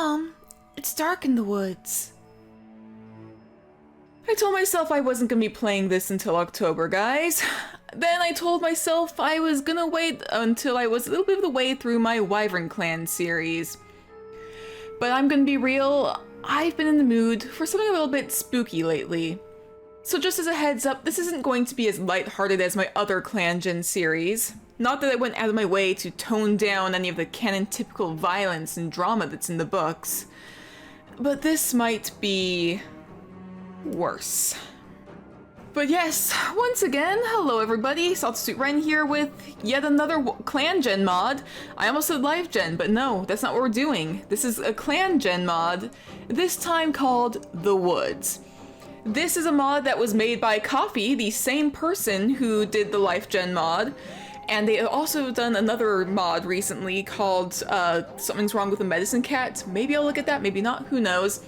Mom, it's dark in the woods. I told myself I wasn't gonna be playing this until October, guys. Then I told myself I was gonna wait until I was a little bit of the way through my Wyvern Clan series. But I'm gonna be real, I've been in the mood for something a little bit spooky lately. So just as a heads up, this isn't going to be as lighthearted as my other ClanGen series. Not that I went out of my way to tone down any of the canon-typical violence and drama that's in the books. But this might be worse. But yes, once again, hello everybody, Saltsuit Ren here with yet another ClanGen mod. I almost said LiveGen, but no, that's not what we're doing. This is a ClanGen mod, this time called The Woods. This is a mod that was made by Coffee, the same person who did the LifeGen mod, and they have also done another mod recently called Something's Wrong with the Medicine Cat. Maybe I'll look at that, maybe not, who knows.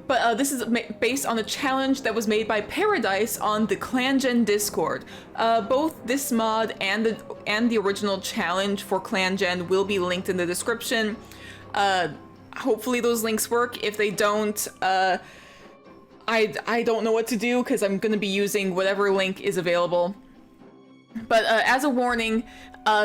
But this is based on a challenge that was made by Paradise on the ClanGen Discord. Both this mod and the original challenge for ClanGen will be linked in the description. Hopefully those links work. If they don't, I don't know what to do because I'm going to be using whatever link is available. But as a warning,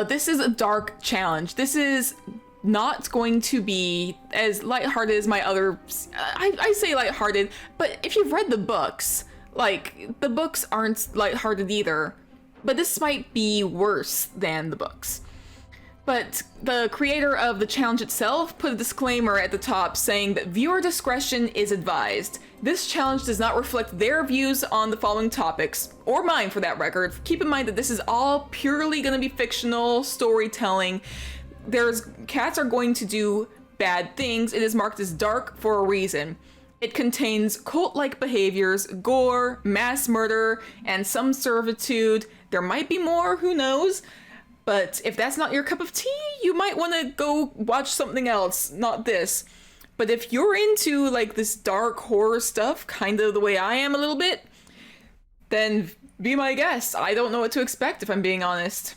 this is a dark challenge. This is not going to be as lighthearted as my other... I say lighthearted, but if you've read the books, like, the books aren't lighthearted either. But this might be worse than the books. But the creator of the challenge itself put a disclaimer at the top saying that viewer discretion is advised. This challenge does not reflect their views on the following topics, or mine for that record. Keep in mind that this is all purely going to be fictional storytelling. Cats are going to do bad things. It is marked as dark for a reason. It contains cult-like behaviors, gore, mass murder, and some servitude. There might be more, who knows? But if that's not your cup of tea, you might want to go watch something else, not this. But if you're into like this dark horror stuff, kind of the way I am a little bit, then be my guest. I don't know what to expect if I'm being honest.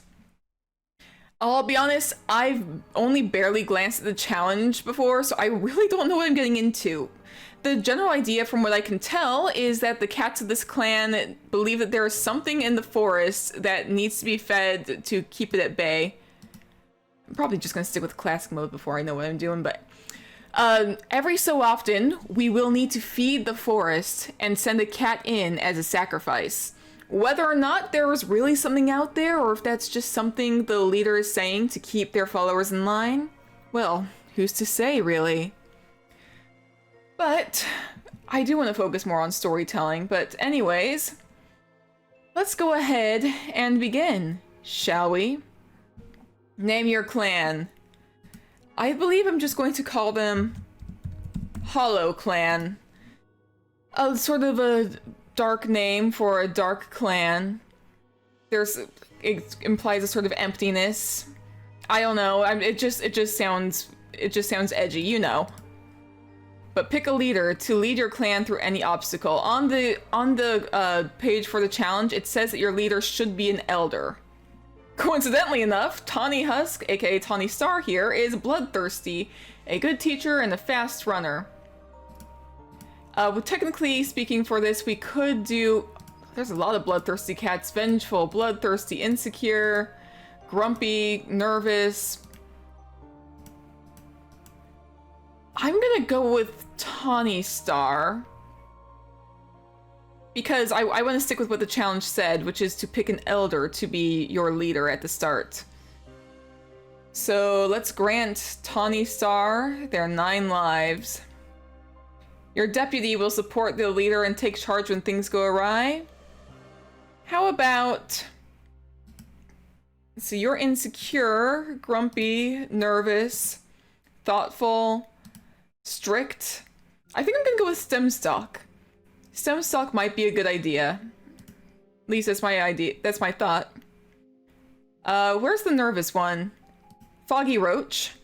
I'll be honest, I've only barely glanced at the challenge before, so I really don't know what I'm getting into. The general idea, from what I can tell, is that the cats of this clan believe that there is something in the forest that needs to be fed to keep it at bay. I'm probably just gonna stick with classic mode before I know what I'm doing, but... every so often, we will need to feed the forest and send a cat in as a sacrifice. Whether or not there is really something out there, or if that's just something the leader is saying to keep their followers in line, well, who's to say, really? But I do want to focus more on storytelling, but anyways, let's go ahead and begin, shall we? Name your clan. I believe I'm just going to call them Hollowclan. Sort of a dark name for a dark clan. It implies a sort of emptiness. I don't know. It just sounds edgy, you know. But pick a leader to lead your clan through any obstacle. On the page for the challenge, it says that your leader should be an elder. Coincidentally enough, Tawny Husk, aka Tawny Star here, is bloodthirsty, a good teacher, and a fast runner. Technically speaking for this, we could do... There's a lot of bloodthirsty cats. Vengeful, bloodthirsty, insecure, grumpy, nervous. I'm gonna go with Tawny Star. Because I want to stick with what the challenge said, which is to pick an elder to be your leader at the start. So let's grant Tawny Star their 9 lives. Your deputy will support the leader and take charge when things go awry. How about... So you're insecure, grumpy, nervous, thoughtful, strict. I think I'm gonna go with Stemstock. Stemstock might be a good idea. At least that's my idea. That's my thought. Where's the nervous one? Foggy Roach.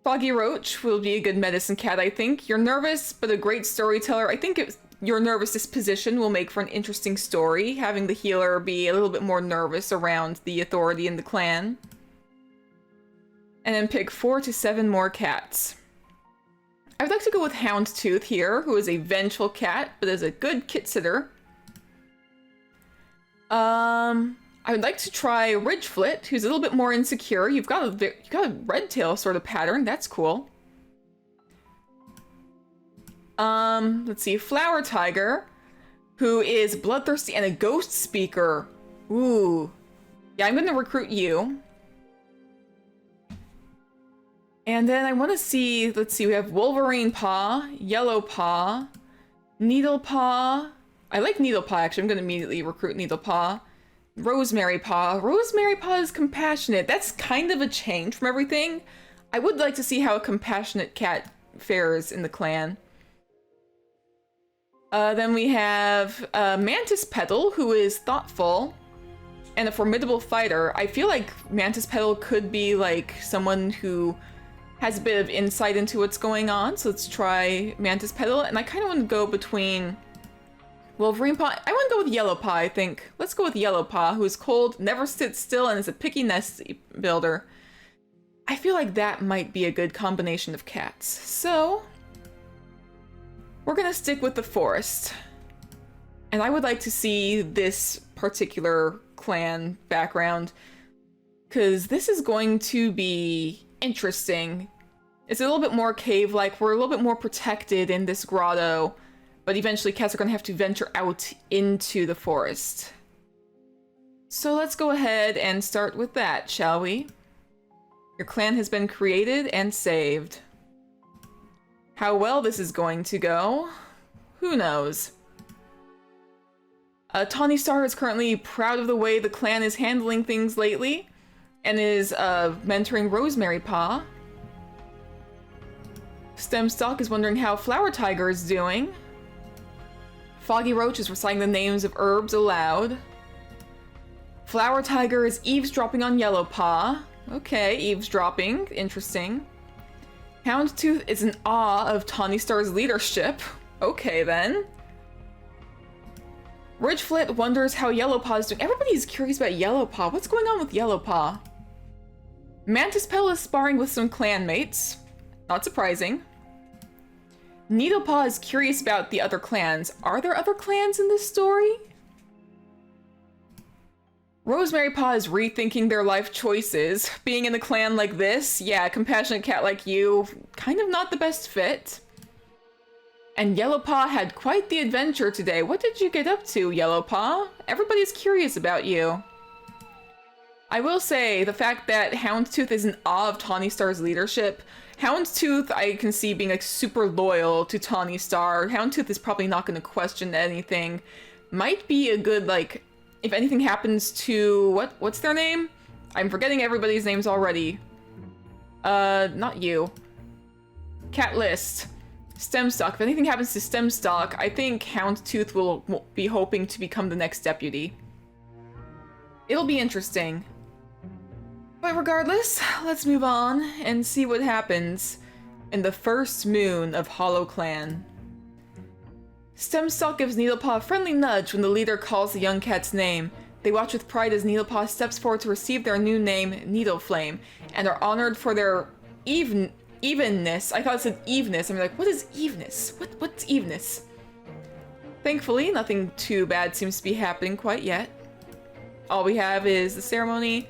Foggy Roach will be a good medicine cat, I think. You're nervous, but a great storyteller. I think your nervous disposition will make for an interesting story, having the healer be a little bit more nervous around the authority in the clan. And then pick 4 to 7 more cats. I'd like to go with Houndstooth here, who is a vengeful cat, but is a good kit sitter. I would like to try Ridgeflit, who's a little bit more insecure. You've got a red tail sort of pattern. That's cool. Let's see, Flower Tiger, who is bloodthirsty and a ghost speaker. Ooh. Yeah, I'm gonna recruit you. And then I want to see, let's see, we have Wolverine Paw, Yellow Paw, Needle Paw. I like Needle Paw, actually. I'm gonna immediately recruit Needle Paw. Rosemary Paw. Rosemary Paw is compassionate. That's kind of a change from everything. I would like to see how a compassionate cat fares in the clan. Then we have Mantis Petal, who is thoughtful and a formidable fighter. I feel like Mantis Petal could be like someone who has a bit of insight into what's going on. So let's try Mantis Petal. And I kind of want to go between Wolverine Paw. I want to go with Yellow Paw, I think. Let's go with Yellow Paw, who is cold, never sits still, and is a picky nest builder. I feel like that might be a good combination of cats. So we're gonna stick with the forest. And I would like to see this particular clan background, because this is going to be interesting. It's a little bit more cave-like. We're a little bit more protected in this grotto, but eventually cats are going to have to venture out into the forest. So let's go ahead and start with that, shall we? Your clan has been created and saved. How well this is going to go, who knows? Tawny Star is currently proud of the way the clan is handling things lately, and is mentoring Rosemary Paw. Stemstock is wondering how Flower Tiger is doing. Foggy Roach is reciting the names of herbs aloud. Flower Tiger is eavesdropping on Yellow Paw. Okay, eavesdropping. Interesting. Houndstooth is in awe of Tawny Star's leadership. Okay, then. Ridgeflit wonders how Yellow Paw is doing. Everybody's curious about Yellow Paw. What's going on with Yellow Paw? Mantis Petal is sparring with some clanmates. Not surprising. Needlepaw is curious about the other clans. Are there other clans in this story? Rosemary Paw is rethinking their life choices. Being in a clan like this, yeah, a compassionate cat like you, kind of not the best fit. And Yellow Paw had quite the adventure today. What did you get up to, Yellow Paw? Everybody's curious about you. I will say, the fact that Houndstooth is in awe of Tawny Star's leadership. Houndstooth, I can see being like super loyal to Tawny Star. Houndstooth is probably not going to question anything. Might be a good, like, if anything happens to, what's their name? I'm forgetting everybody's names already. Not you. Cat List. Stemstock. If anything happens to Stemstock, I think Houndstooth will be hoping to become the next deputy. It'll be interesting. But regardless, let's move on and see what happens in the first moon of Hollowclan. Stemstock gives Needlepaw a friendly nudge when the leader calls the young cat's name. They watch with pride as Needlepaw steps forward to receive their new name, Needleflame, and are honored for their evenness. I thought it said eveness. I'm like, what is evenness? What's evenness? Thankfully, nothing too bad seems to be happening quite yet. All we have is the ceremony.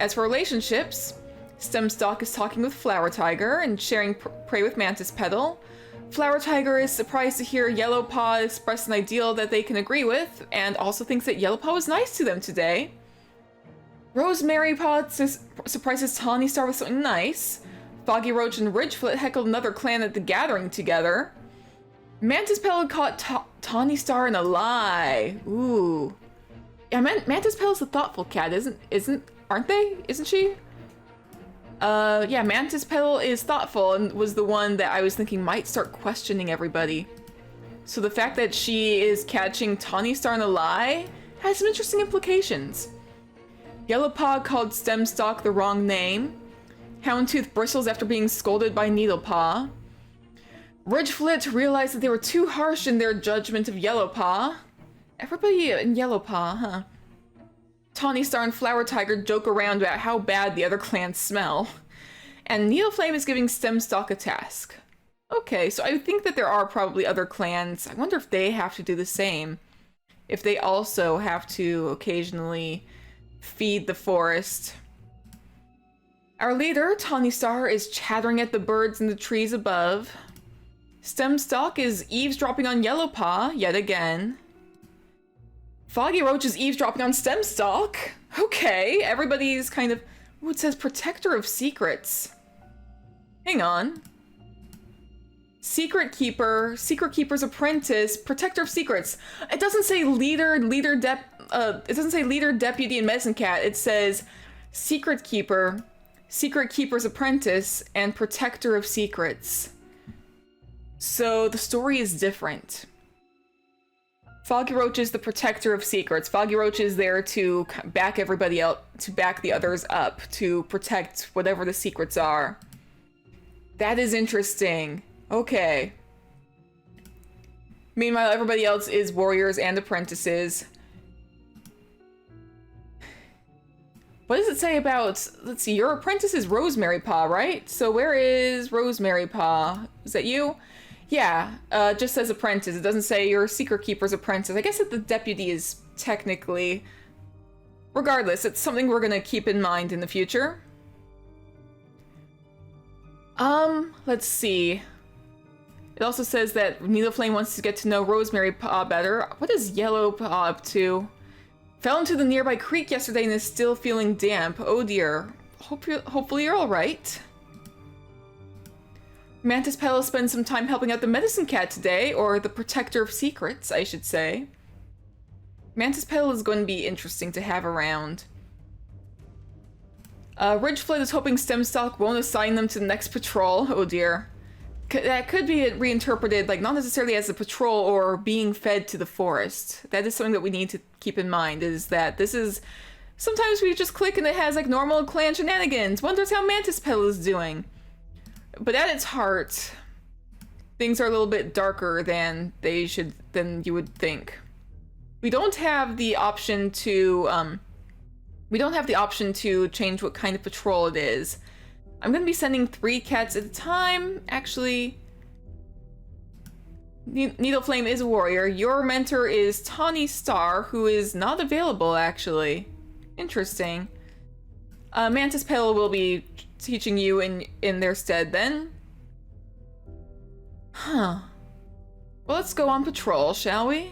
As for relationships, Stemstock is talking with Flower Tiger and sharing prey with Mantis Petal. Flower Tiger is surprised to hear Yellow Paw express an ideal that they can agree with, and also thinks that Yellow Paw was nice to them today. Rosemary Paw surprises Tawny Star with something nice. Foggy Roach and Ridgeflit heckled another clan at the gathering together. Mantis Petal caught Tawny Star in a lie. Ooh. Yeah, Mantis Petal's a thoughtful cat, aren't they? Isn't she? Yeah, Mantis Petal is thoughtful and was the one that I was thinking might start questioning everybody. So the fact that she is catching Tawny Star in a lie has some interesting implications. Yellow Paw called Stemstock the wrong name. Houndtooth bristles after being scolded by Needlepaw. Ridgeflit realized that they were too harsh in their judgment of Yellow Paw. Everybody in Yellow Paw, huh? Tawny Star and Flower Tiger joke around about how bad the other clans smell. And Needleflame is giving Stemstock a task. Okay, so I think that there are probably other clans. I wonder if they have to do the same. If they also have to occasionally feed the forest. Our leader, Tawny Star, is chattering at the birds in the trees above. Stemstalk is eavesdropping on Yellowpaw, yet again. Foggy Roach is eavesdropping on Stemstalk. Okay, everybody's kind of... Ooh, it says Protector of Secrets. Hang on. Secret Keeper, Secret Keeper's Apprentice, Protector of Secrets. It doesn't say it doesn't say leader, deputy, and medicine cat. It says Secret Keeper, Secret Keeper's Apprentice, and Protector of Secrets. So the story is different. Foggy Roach is the Protector of Secrets. Foggy Roach is there to back everybody else, to back the others up, to protect whatever the secrets are. That is interesting. Okay. Meanwhile, everybody else is warriors and apprentices. What does it say about... Let's see, your apprentice is Rosemary Paw, right? So where is Rosemary Paw? Is that you? Yeah, it just says apprentice. It doesn't say your Secret Keeper's apprentice. I guess that the deputy is technically... Regardless, it's something we're gonna keep in mind in the future. Let's see. It also says that Needleflame wants to get to know Rosemary Paw better. What is Yellow Paw up to? Fell into the nearby creek yesterday and is still feeling damp. Oh dear. Hopefully you're alright. Mantis Petal spends some time helping out the medicine cat today, or the Protector of Secrets, I should say. Mantis Petal is going to be interesting to have around. Ridgeflit is hoping Stemstalk won't assign them to the next patrol. Oh dear. That could be reinterpreted, like, not necessarily as a patrol or being fed to the forest. That is something that we need to keep in mind, is that this is... Sometimes we just click and it has, like, normal clan shenanigans. Wonders how Mantis Petal is doing. But at its heart, things are a little bit darker than than you would think. We don't have the option to, change what kind of patrol it is. I'm gonna be sending 3 cats at a time. Actually, Needleflame is a warrior. Your mentor is Tawny Star, who is not available, actually. Interesting. Mantis Petal will be teaching you in their stead, then. Huh. Well, let's go on patrol, shall we?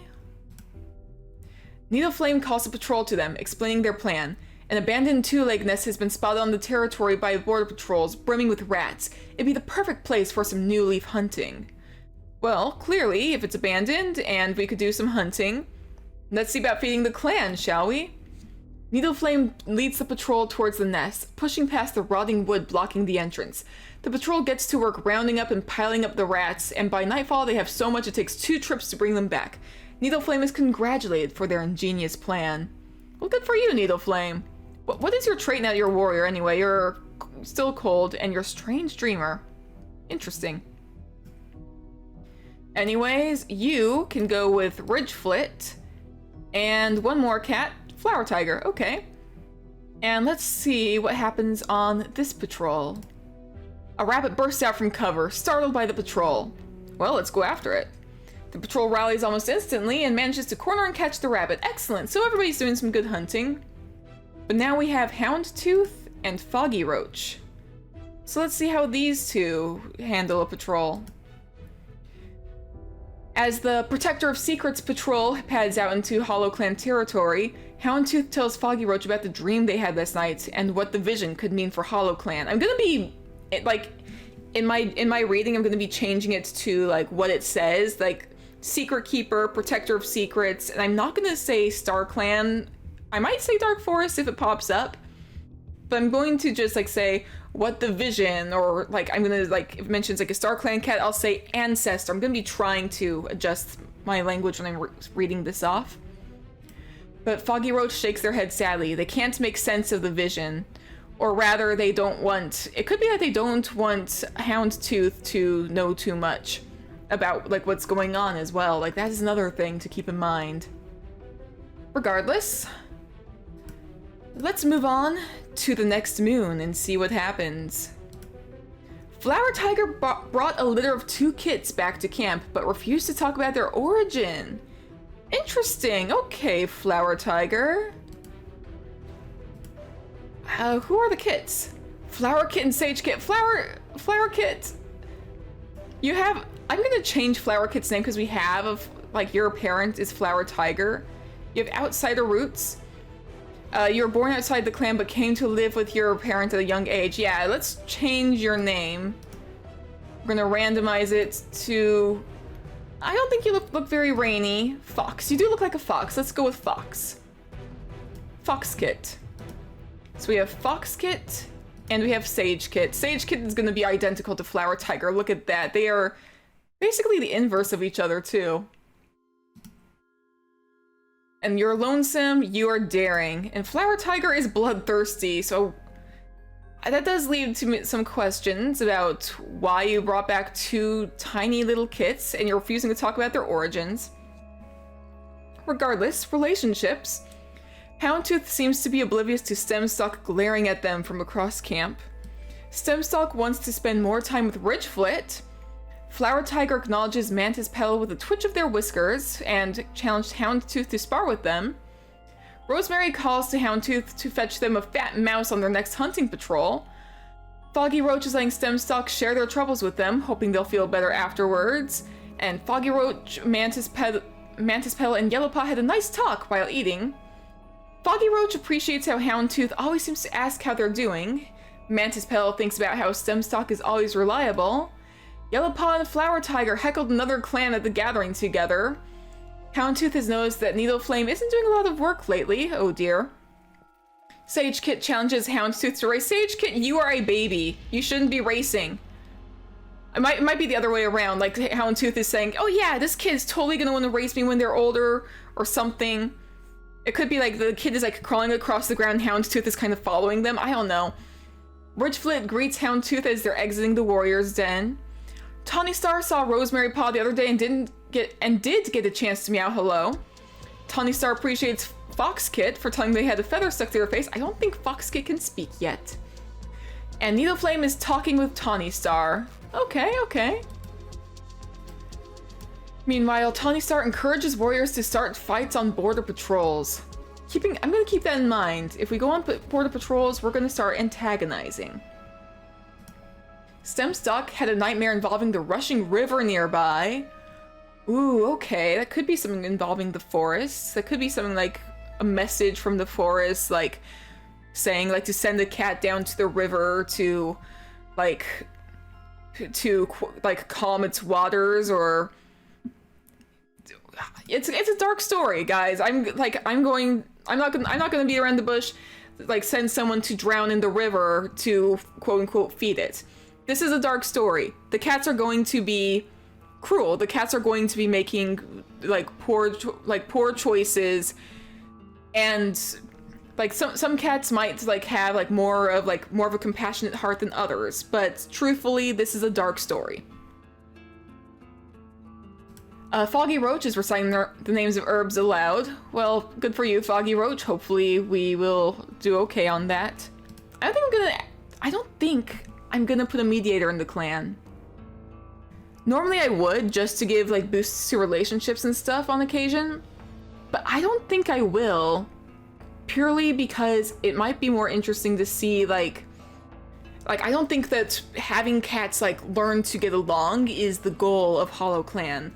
Needleflame calls a patrol to them, explaining their plan. An abandoned two-leg nest has been spotted on the territory by border patrols, brimming with rats. It'd be the perfect place for some new leaf hunting. Well, clearly, if it's abandoned and we could do some hunting, let's see about feeding the clan, shall we? Needleflame leads the patrol towards the nest, pushing past the rotting wood blocking the entrance. The patrol gets to work rounding up and piling up the rats, and by nightfall they have so much it takes 2 trips to bring them back. Needleflame is congratulated for their ingenious plan. Well, good for you, Needleflame. What is your trait now you're a warrior anyway? You're still cold and you're a strange dreamer. Interesting. Anyways, you can go with Ridgeflit and one more cat, Flower Tiger. Okay. And let's see what happens on this patrol. A rabbit bursts out from cover, startled by the patrol. Well, let's go after it. The patrol rallies almost instantly and manages to corner and catch the rabbit. Excellent, so everybody's doing some good hunting. But now we have Houndtooth and Foggy Roach. So let's see how these two handle a patrol. As the Protector of Secrets patrol pads out into Hollowclan territory, Houndtooth tells Foggy Roach about the dream they had last night and what the vision could mean for Hollowclan. I'm gonna be, like, in my reading, I'm gonna be changing it to, like, what it says, like, Secret Keeper, Protector of Secrets, and I'm not gonna say Star Clan. I might say Dark Forest if it pops up, but I'm going to just, like, say what the vision, or, like, I'm gonna, like, if it mentions, like, a Star Clan cat, I'll say Ancestor. I'm gonna be trying to adjust my language when I'm reading this off. But Foggy Roach shakes their head sadly. They can't make sense of the vision. Or rather, they don't want... It could be that they don't want Houndtooth to know too much about, like, what's going on as well. Like, that is another thing to keep in mind. Regardless, let's move on to the next moon and see what happens. Flower Tiger brought a litter of 2 kits back to camp, but refused to talk about their origin. Interesting. Okay, Flower Tiger. Who are the kits? Flower Kit and Sage Kit. Flower Kit. You have... I'm gonna change Flower Kit's name because we have, like, your parent is Flower Tiger. You have Outsider Roots. You were born outside the clan but came to live with your parent at a young age. Yeah, let's change your name. We're gonna randomize it to... I don't think you look very rainy. Fox. You do look like a fox. Let's go with Fox. Fox Kit. So we have Fox Kit and we have Sage Kit. Sage Kit is gonna be identical to Flower Tiger. Look at that. They are basically the inverse of each other too. And you're lonesome, you are daring. And Flower Tiger is bloodthirsty, so that does lead to some questions about why you brought back 2 tiny little kits and you're refusing to talk about their origins. Regardless, relationships. Houndtooth seems to be oblivious to Stemstock glaring at them from across camp. Stemstock wants to spend more time with Ridgeflit. Flower Tiger acknowledges Mantis Petal with a twitch of their whiskers and challenged Houndtooth to spar with them. Rosemary calls to Houndtooth to fetch them a fat mouse on their next hunting patrol. Foggy Roach is letting Stemstock share their troubles with them, hoping they'll feel better afterwards. And Foggy Roach, Mantis Petal, and Yellowpaw had a nice talk while eating. Foggy Roach appreciates how Houndtooth always seems to ask how they're doing. Mantis Petal thinks about how Stemstock is always reliable. Yellowpaw and Flower Tiger heckled another clan at the gathering together. Houndtooth has noticed that Needleflame isn't doing a lot of work lately. Oh dear. Sage Kit challenges Houndtooth to race. Sage Kit, you are a baby. You shouldn't be racing. It might be the other way around. Like Houndtooth is saying, oh yeah, this kid's totally gonna want to race me when they're older or something. It could be like the kid is like crawling across the ground, Houndtooth is kind of following them. I don't know. Ridgeflit greets Houndtooth as they're exiting the warrior's den. Tawny Star saw Rosemary Paw the other day and did get a chance to meow hello. Tawny Star appreciates Fox Kit for telling them they had a feather stuck to their face. I don't think Fox Kit can speak yet. And Needleflame is talking with Tawny Star. Okay. Meanwhile, Tawny Star encourages warriors to start fights on border patrols. I'm gonna keep that in mind. If we go on border patrols, we're gonna start antagonizing. Stemstock had a nightmare involving the rushing river nearby. Ooh, okay. That could be something involving the forest. That could be something like a message from the forest, like saying like to send a cat down to the river to calm its waters, or it's a dark story, guys. I'm not gonna beat around the bush, like send someone to drown in the river to quote unquote feed it. This is a dark story. The cats are going to be cruel. The cats are going to be making poor choices, and like some cats might have more of a compassionate heart than others. But truthfully, this is a dark story. Foggy Roach is reciting the names of herbs aloud. Well, good for you, Foggy Roach. Hopefully we will do okay on that. I don't think I'm gonna put a mediator in the clan. Normally I would, just to give like boosts to relationships and stuff on occasion, but I don't think I will, purely because it might be more interesting to see like I don't think that having cats like learn to get along is the goal of Hollowclan.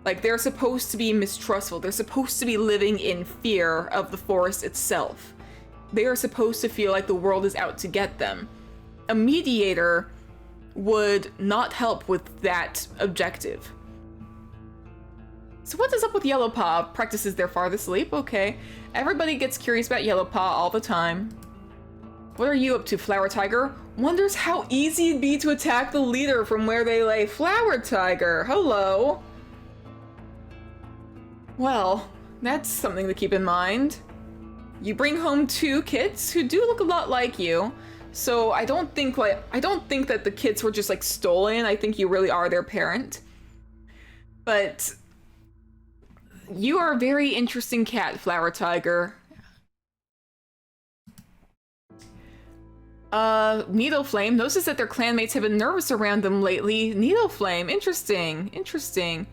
Like, they're supposed to be mistrustful. They're supposed to be living in fear of the forest itself. They are supposed to feel like the world is out to get them. A mediator would not help with that objective. So what is up with Yellowpaw? Practices their farthest leap? Okay. Everybody gets curious about Yellowpaw all the time. What are you up to, Flower Tiger? Wonders how easy it'd be to attack the leader from where they lay. Flower Tiger, hello. Well, that's something to keep in mind. You bring home 2 kits who do look a lot like you. So I don't think that the kids were just like stolen. I think you really are their parent. But you are a very interesting cat, Flower Tiger. Needleflame notices that their clanmates have been nervous around them lately. Needleflame, interesting, interesting.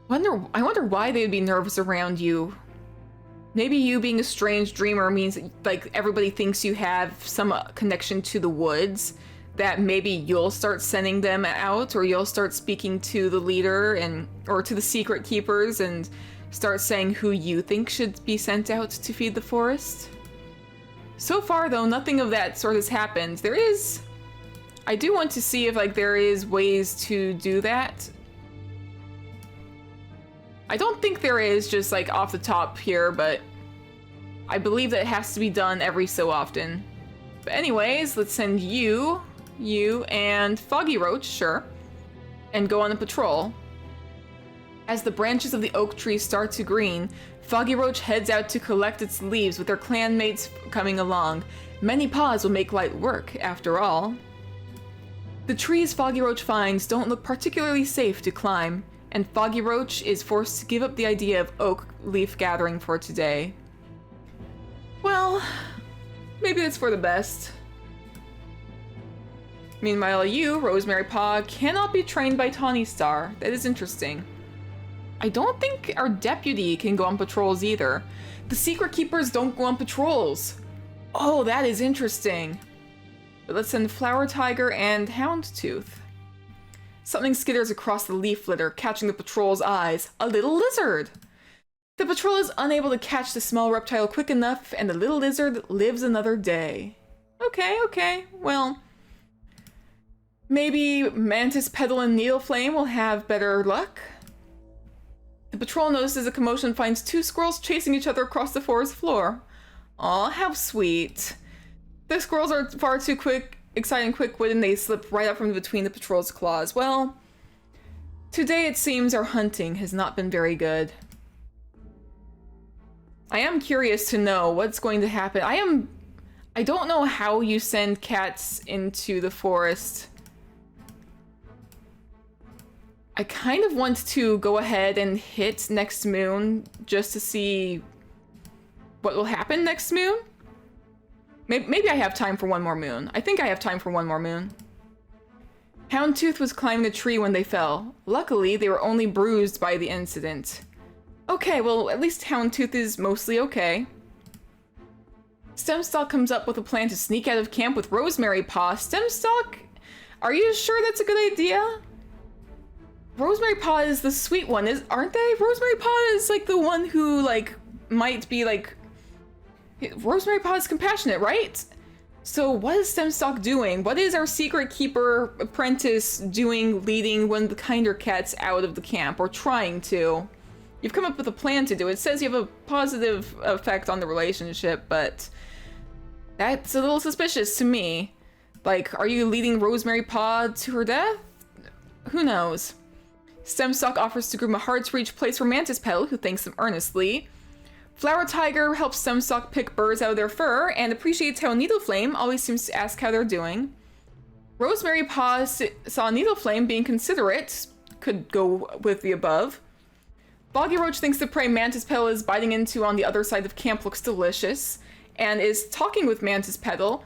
I wonder why they'd be nervous around you. Maybe you being a strange dreamer means like everybody thinks you have some connection to the woods, that maybe you'll start sending them out, or you'll start speaking to the leader or to the secret keepers and start saying who you think should be sent out to feed the forest. So far though, nothing of that sort has happened. I do want to see if like there is ways to do that. I don't think there is just like off the top here, but I believe that it has to be done every so often. But anyways, let's send you, and Foggy Roach, sure, and go on a patrol. As the branches of the oak tree start to green, Foggy Roach heads out to collect its leaves with their clanmates coming along. Many paws will make light work, after all. The trees Foggy Roach finds don't look particularly safe to climb, and Foggy Roach is forced to give up the idea of oak leaf gathering for today. Well, maybe that's for the best. Meanwhile, you, Rosemary Paw, cannot be trained by Tawny Star. That is interesting. I don't think our deputy can go on patrols either. The secret keepers don't go on patrols. Oh, that is interesting. But let's send Flower Tiger and Houndtooth. Something skitters across the leaf litter, catching the patrol's eyes. A little lizard! The patrol is unable to catch the small reptile quick enough, and the little lizard lives another day. Okay, well... maybe Mantis Petal and Needleflame will have better luck? The patrol notices a commotion and finds two squirrels chasing each other across the forest floor. Aw, how sweet. The squirrels are far too excited and quick-witted, and they slip right out from between the patrol's claws. Well, today it seems our hunting has not been very good. I am curious to know what's going to happen. I don't know how you send cats into the forest. I kind of want to go ahead and hit next moon just to see what will happen next moon. Maybe I have time for one more moon. I think I have time for one more moon. Houndtooth was climbing a tree when they fell. Luckily, they were only bruised by the incident. Okay, well, at least Houndtooth is mostly okay. Stemstalk comes up with a plan to sneak out of camp with Rosemary Paw. Stemstalk, are you sure that's a good idea? Rosemary Paw is the sweet one, aren't they? Rosemary Paw is like the one who like might be like... Rosemary Paw is compassionate, right? So what is Stemstalk doing? What is our secret keeper apprentice doing, leading one of the kinder cats out of the camp, or trying to? You've come up with a plan to do it. It says you have a positive effect on the relationship, but that's a little suspicious to me. Like, are you leading Rosemary Paw to her death? Who knows? Stemstalk offers to groom a hard-to-reach place for Mantis Petal, who thanks them earnestly. Flower Tiger helps Stemstalk pick birds out of their fur, and appreciates how Needleflame always seems to ask how they're doing. Rosemary Paw saw Needleflame being considerate, could go with the above. Foggy Roach thinks the prey Mantis Petal is biting into on the other side of camp looks delicious, and is talking with Mantis Petal,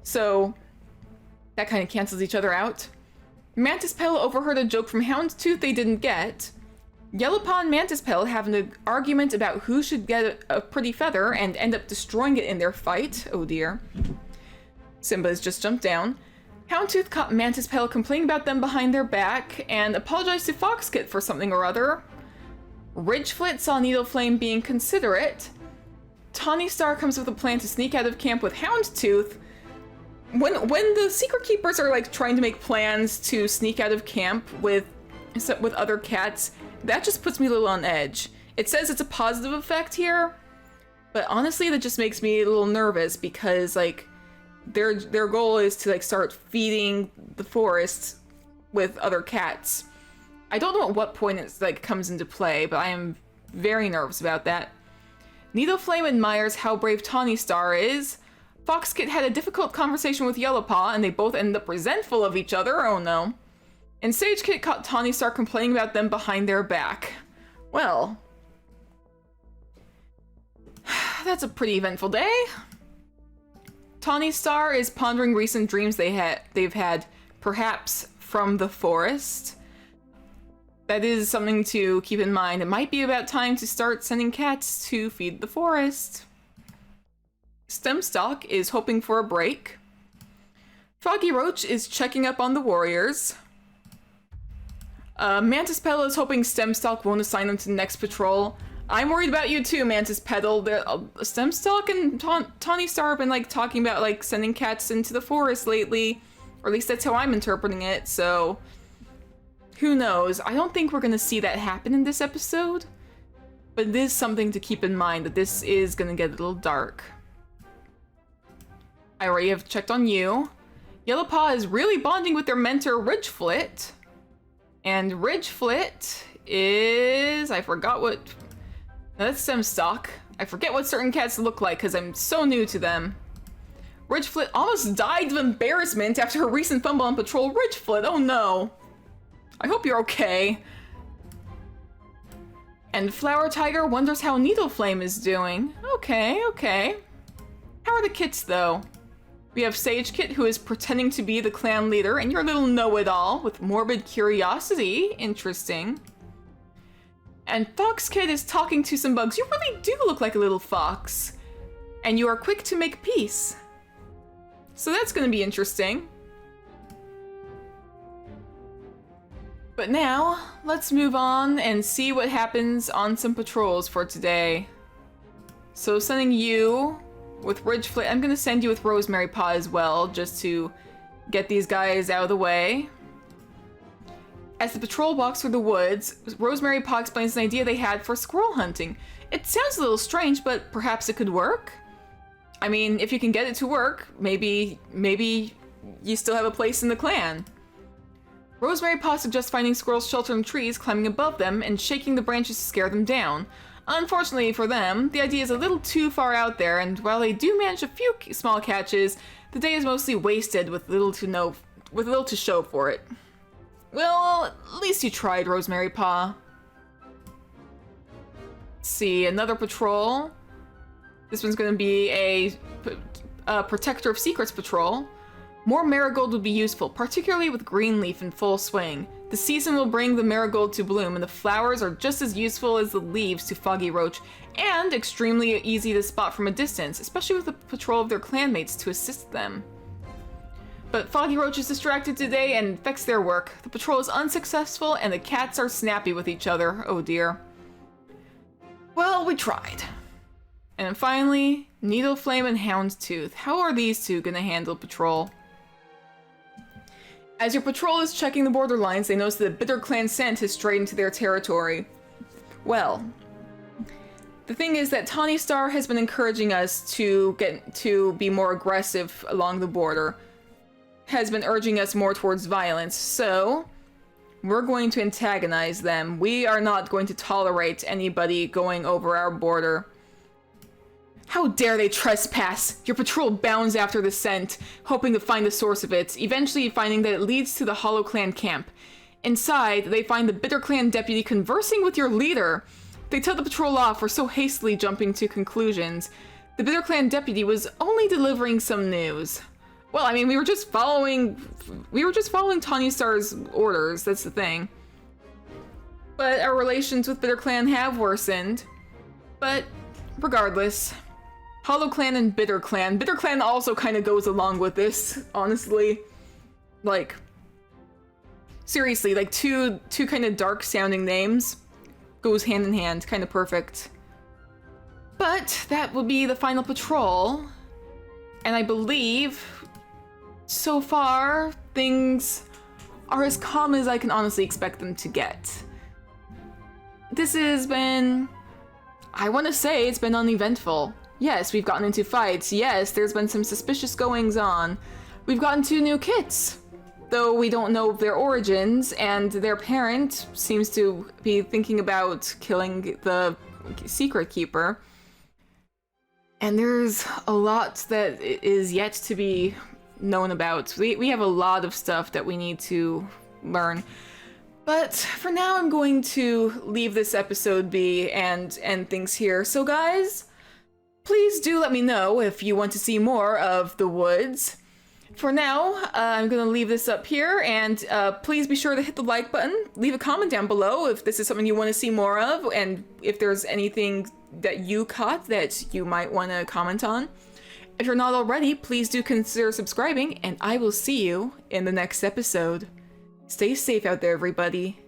so that kind of cancels each other out. Mantis Petal overheard a joke from Houndtooth they didn't get. Yellowpaw and Mantis Petal have an argument about who should get a pretty feather and end up destroying it in their fight. Oh dear. Simba has just jumped down. Houndtooth caught Mantis Petal complaining about them behind their back and apologized to Foxkit for something or other. Ridgeflit saw Needleflame being considerate. Tawny Star comes with a plan to sneak out of camp with Houndtooth. When the secret keepers are like trying to make plans to sneak out of camp with other cats, that just puts me a little on edge. It says it's a positive effect here, but honestly that just makes me a little nervous because like their goal is to like start feeding the forest with other cats. I don't know at what point it's like comes into play, but I am very nervous about that. Needleflame admires how brave Tawny Star is. Foxkit had a difficult conversation with Yellowpaw, and they both ended up resentful of each other. Oh no. And SageKit caught Tawny Star complaining about them behind their back. Well, that's a pretty eventful day. Tawny Star is pondering recent dreams they've had, perhaps from the forest. That is something to keep in mind. It might be about time to start sending cats to feed the forest. Stemstock is hoping for a break. Foggy Roach is checking up on the warriors. Mantis Petal is hoping Stemstock won't assign them to the next patrol. I'm worried about you too, Mantis Petal. Stemstock and Tawny Star have been like talking about like sending cats into the forest lately. Or at least that's how I'm interpreting it, so who knows? I don't think we're gonna see that happen in this episode. But it is something to keep in mind that this is gonna get a little dark. I already have checked on you. Yellowpaw is really bonding with their mentor, Ridgeflit. And Ridgeflit is... I forgot what... No, that's Stemstock. I forget what certain cats look like because I'm so new to them. Ridgeflit almost died of embarrassment after her recent fumble on patrol. Ridgeflit, oh no. I hope you're okay. And Flower Tiger wonders how Needleflame is doing. Okay, okay. How are the kits though? We have Sage Kit, who is pretending to be the clan leader, and your little know-it-all with morbid curiosity. Interesting. And Fox Kid is talking to some bugs. You really do look like a little fox. And you are quick to make peace. So that's gonna be interesting. But now, let's move on and see what happens on some patrols for today. So sending you with Ridgeflit, I'm gonna send you with Rosemary Paw as well, just to get these guys out of the way. As the patrol walks through the woods, Rosemary Paw explains an idea they had for squirrel hunting. It sounds a little strange, but perhaps it could work? I mean, if you can get it to work, maybe you still have a place in the clan. Rosemary Paw suggests finding squirrels sheltered in trees, climbing above them, and shaking the branches to scare them down. Unfortunately for them, the idea is a little too far out there, and while they do manage a few small catches, the day is mostly wasted with little to show for it. Well, at least you tried, Rosemary Paw. Let's see, another patrol. This one's going to be a Protector of Secrets patrol. More marigold would be useful, particularly with Greenleaf in full swing. The season will bring the marigold to bloom, and the flowers are just as useful as the leaves to Foggy Roach, and extremely easy to spot from a distance, especially with the patrol of their clanmates to assist them. But Foggy Roach is distracted today and infects their work. The patrol is unsuccessful, and the cats are snappy with each other. Oh dear. Well, we tried. And then finally, Needleflame and Houndstooth. How are these two gonna handle patrol? As your patrol is checking the borderlines, they notice that the Bitter Clan scent has strayed into their territory. Well, the thing is that Tawny Star has been encouraging us to be more aggressive along the border. Has been urging us more towards violence, so we're going to antagonize them. We are not going to tolerate anybody going over our border. How dare they trespass! Your patrol bounds after the scent, hoping to find the source of it, eventually finding that it leads to the Hollowclan camp. Inside, they find the Bitter Clan deputy conversing with your leader. They tell the patrol off for so hastily jumping to conclusions. The Bitter Clan deputy was only delivering some news. Well, I mean, we were just following Tawny Star's orders, that's the thing. But our relations with Bitter Clan have worsened. But regardless, Hollowclan and Bitter Clan. Bitter Clan also kind of goes along with this, honestly. Like, seriously, like two kind of dark sounding names goes hand in hand, kind of perfect. But that will be the final patrol, and I believe so far things are as calm as I can honestly expect them to get. This has been, I want to say it's been uneventful. Yes, we've gotten into fights. Yes, there's been some suspicious goings on. We've gotten 2 new kits, though we don't know their origins, and their parent seems to be thinking about killing the secret keeper. And there's a lot that is yet to be known about. We have a lot of stuff that we need to learn. But for now, I'm going to leave this episode be and end things here. So guys, please do let me know if you want to see more of the woods. For now, I'm gonna leave this up here, and please be sure to hit the like button. Leave a comment down below if this is something you want to see more of, and if there's anything that you caught that you might want to comment on. If you're not already, please do consider subscribing, and I will see you in the next episode. Stay safe out there, everybody.